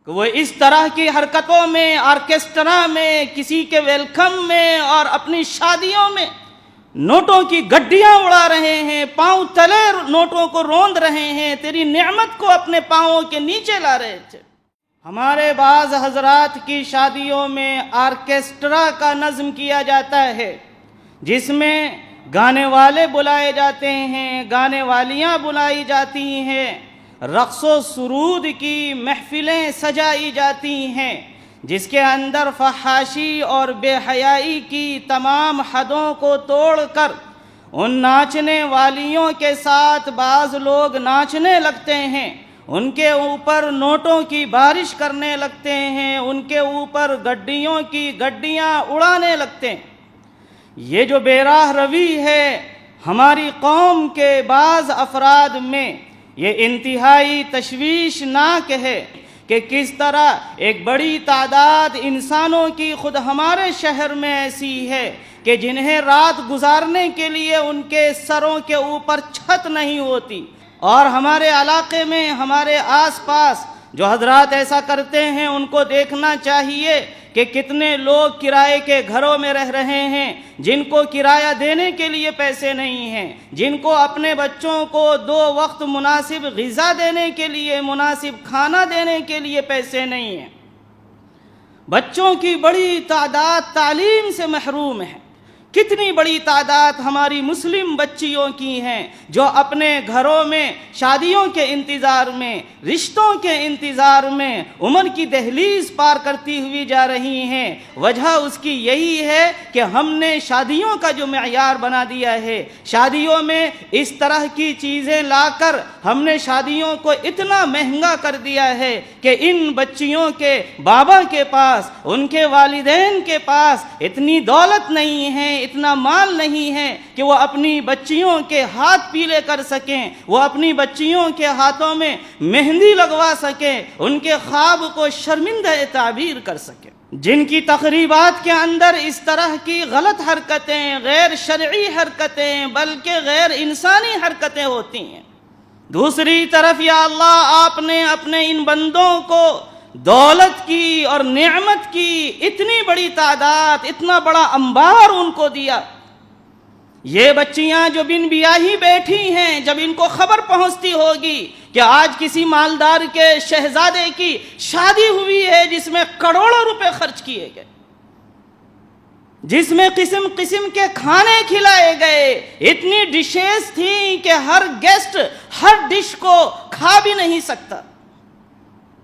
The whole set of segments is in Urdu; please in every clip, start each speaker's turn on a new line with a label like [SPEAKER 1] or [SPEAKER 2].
[SPEAKER 1] کہ وہ اس طرح کی حرکتوں میں، آرکیسٹرا میں، کسی کے ویلکم میں اور اپنی شادیوں میں نوٹوں کی گڈیاں اڑا رہے ہیں، پاؤں تلے نوٹوں کو روند رہے ہیں، تیری نعمت کو اپنے پاؤں کے نیچے لا رہے تھے۔ ہمارے بعض حضرات کی شادیوں میں آرکیسٹرا کا نظم کیا جاتا ہے، جس میں گانے والے بلائے جاتے ہیں، گانے والیاں بلائی جاتی ہیں، رقص و سرود کی محفلیں سجائی جاتی ہیں، جس کے اندر فحاشی اور بے حیائی کی تمام حدوں کو توڑ کر ان ناچنے والیوں کے ساتھ بعض لوگ ناچنے لگتے ہیں، ان کے اوپر نوٹوں کی بارش کرنے لگتے ہیں، ان کے اوپر گڈیوں کی گڈیاں اڑانے لگتے ہیں۔ یہ جو بے راہ روی ہے ہماری قوم کے بعض افراد میں، یہ انتہائی تشویشناک ہے کہ کس طرح ایک بڑی تعداد انسانوں کی خود ہمارے شہر میں ایسی ہے کہ جنہیں رات گزارنے کے لیے ان کے سروں کے اوپر چھت نہیں ہوتی، اور ہمارے علاقے میں، ہمارے آس پاس جو حضرات ایسا کرتے ہیں ان کو دیکھنا چاہیے کہ کتنے لوگ کرائے کے گھروں میں رہ رہے ہیں، جن کو کرایہ دینے کے لیے پیسے نہیں ہیں، جن کو اپنے بچوں کو 2 وقت مناسب غذا دینے کے لیے، مناسب کھانا دینے کے لیے پیسے نہیں ہیں۔ بچوں کی بڑی تعداد تعلیم سے محروم ہے۔ کتنی بڑی تعداد ہماری مسلم بچیوں کی ہیں جو اپنے گھروں میں شادیوں کے انتظار میں، رشتوں کے انتظار میں عمر کی دہلیز پار کرتی ہوئی جا رہی ہیں۔ وجہ اس کی یہی ہے کہ ہم نے شادیوں کا جو معیار بنا دیا ہے، شادیوں میں اس طرح کی چیزیں لا کر ہم نے شادیوں کو اتنا مہنگا کر دیا ہے کہ ان بچیوں کے بابا کے پاس، ان کے والدین کے پاس اتنی دولت نہیں ہے، اتنا مال نہیں ہے کہ وہ اپنی بچیوں کے ہاتھ پیلے کر سکیں، وہ اپنی بچیوں کے ہاتھوں میں مہندی لگوا سکیں، ان کے خواب کو شرمندہ تعبیر کر سکیں۔ جن کی تقریبات کے اندر اس طرح کی غلط حرکتیں، غیر شرعی حرکتیں، بلکہ غیر انسانی حرکتیں ہوتی ہیں۔ دوسری طرف یا اللہ، آپ نے اپنے ان بندوں کو دولت کی اور نعمت کی اتنی بڑی تعداد، اتنا بڑا انبار ان کو دیا۔ یہ بچیاں جو بن بیاہی بیٹھی ہیں، جب ان کو خبر پہنچتی ہوگی کہ آج کسی مالدار کے شہزادے کی شادی ہوئی ہے جس میں کروڑوں روپے خرچ کیے گئے، جس میں قسم قسم کے کھانے کھلائے گئے، اتنی ڈشز تھیں کہ ہر گیسٹ ہر ڈش کو کھا بھی نہیں سکتا،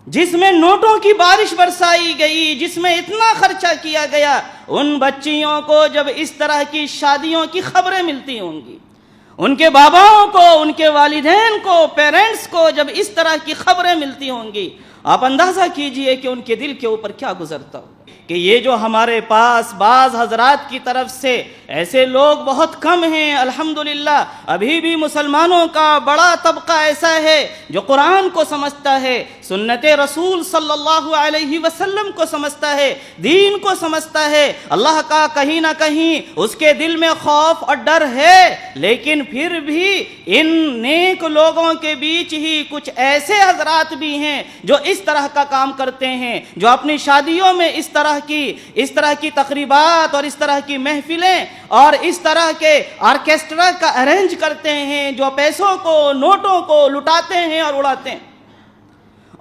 [SPEAKER 1] جس میں نوٹوں کی بارش برسائی گئی، جس میں اتنا خرچہ کیا گیا، ان بچیوں کو جب اس طرح کی شادیوں کی خبریں ملتی ہوں گی، ان کے باباؤں کو، ان کے والدین کو، پیرنٹس کو جب اس طرح کی خبریں ملتی ہوں گی، آپ اندازہ کیجئے کہ ان کے دل کے اوپر کیا گزرتا ہوگا۔ کہ یہ جو ہمارے پاس بعض حضرات کی طرف سے ایسے لوگ بہت کم ہیں، الحمدللہ ابھی بھی مسلمانوں کا بڑا طبقہ ایسا ہے جو قرآن کو سمجھتا ہے، سنت رسول صلی اللہ علیہ وسلم کو سمجھتا ہے، دین کو سمجھتا ہے، اللہ کا کہیں نہ کہیں اس کے دل میں خوف اور ڈر ہے، لیکن پھر بھی ان نیک لوگوں کے بیچ ہی کچھ ایسے حضرات بھی ہیں جو اس طرح کا کام کرتے ہیں، جو اپنی شادیوں میں اس طرح کی تقریبات اور اس طرح کی محفلیں اور اس طرح کے آرکیسٹرا کا ارینج کرتے ہیں، جو پیسوں کو، نوٹوں کو لٹاتے ہیں اور اڑاتے ہیں۔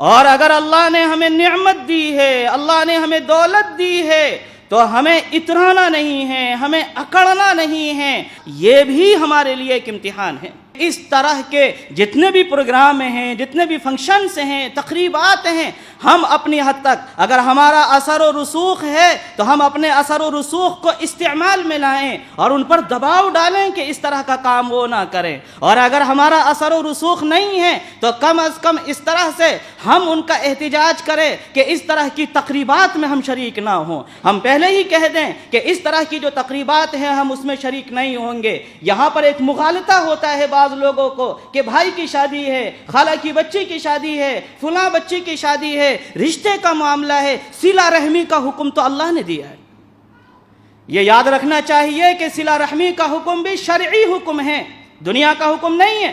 [SPEAKER 1] اور اگر اللہ نے ہمیں نعمت دی ہے، اللہ نے ہمیں دولت دی ہے، تو ہمیں اترانا نہیں ہے، ہمیں اکڑنا نہیں ہے۔ یہ بھی ہمارے لیے ایک امتحان ہے۔ اس طرح کے جتنے بھی پروگرام ہیں، جتنے بھی فنکشنز ہیں، تقریبات ہیں، ہم اپنی حد تک اگر ہمارا اثر و رسوخ ہے تو ہم اپنے اثر و رسوخ کو استعمال میں لائیں اور ان پر دباؤ ڈالیں کہ اس طرح کا کام وہ نہ کریں، اور اگر ہمارا اثر و رسوخ نہیں ہے تو کم از کم اس طرح سے ہم ان کا احتجاج کریں کہ اس طرح کی تقریبات میں ہم شریک نہ ہوں۔ ہم پہلے ہی کہہ دیں کہ اس طرح کی جو تقریبات ہیں ہم اس میں شریک نہیں ہوں گے۔ یہاں پر ایک مغالطہ ہوتا ہے بعض لوگوں کو کہ بھائی کی شادی ہے، خالہ کی بچی کی شادی ہے، فلاں بچی کی شادی ہے، رشتے کا معاملہ ہے، صلہ رحمی کا حکم تو اللہ نے دیا ہے۔ یہ یاد رکھنا چاہیے کہ صلہ رحمی کا حکم بھی شرعی حکم ہے، دنیا کا حکم نہیں ہے۔